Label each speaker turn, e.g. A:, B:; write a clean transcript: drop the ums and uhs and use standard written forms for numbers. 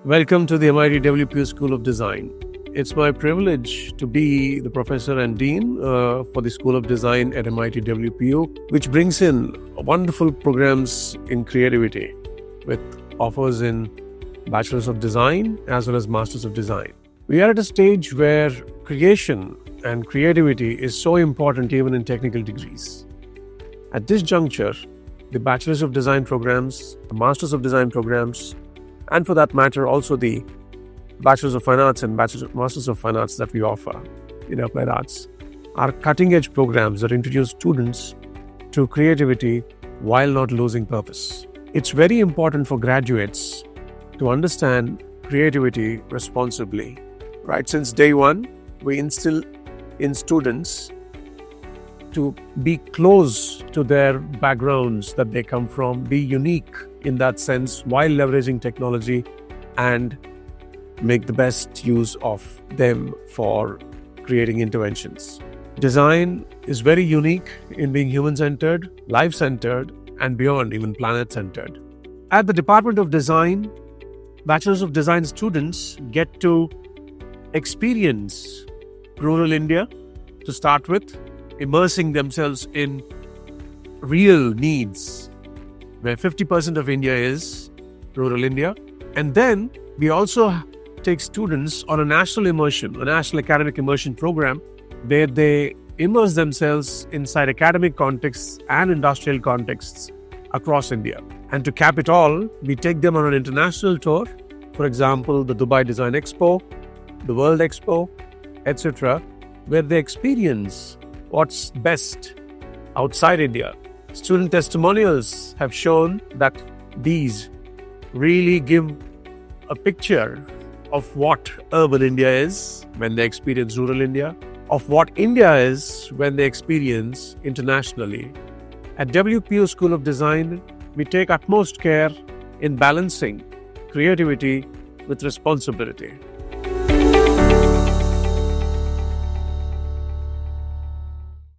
A: Welcome to the MIT-WPU School of Design. It's my privilege to be the professor and dean for the School of Design at MIT-WPU, which brings in wonderful programs in creativity with offers in Bachelor's of Design as well as Master's of Design. We are at a stage where creation and creativity is so important even in technical degrees. At this juncture, the Bachelor's of Design programs, the Master's of Design programs, and for that matter, also the Bachelor's of Fine Arts and Master's of Fine Arts that we offer in Applied Arts are cutting-edge programs that introduce students to creativity while not losing purpose. It's very important for graduates to understand creativity responsibly. Right since day one, we instill in students to be close to their backgrounds that they come from, be unique in that sense while leveraging technology and make the best use of them for creating interventions. Design is very unique in being human-centered, life-centered, and beyond, even planet-centered. At the Department of Design, Bachelor's of Design students get to experience rural India to start with, immersing themselves in real needs, where 50% of India is rural India. And then we also take students on a national immersion, a national academic immersion program, where they immerse themselves inside academic contexts and industrial contexts across India. And to cap it all, we take them on an international tour, for example, the Dubai Design Expo, the World Expo, etc., where they experience what's best outside India. Student testimonials have shown that these really give a picture of what urban India is when they experience rural India, of what India is when they experience internationally. At WPU School of Design, we take utmost care in balancing creativity with responsibility.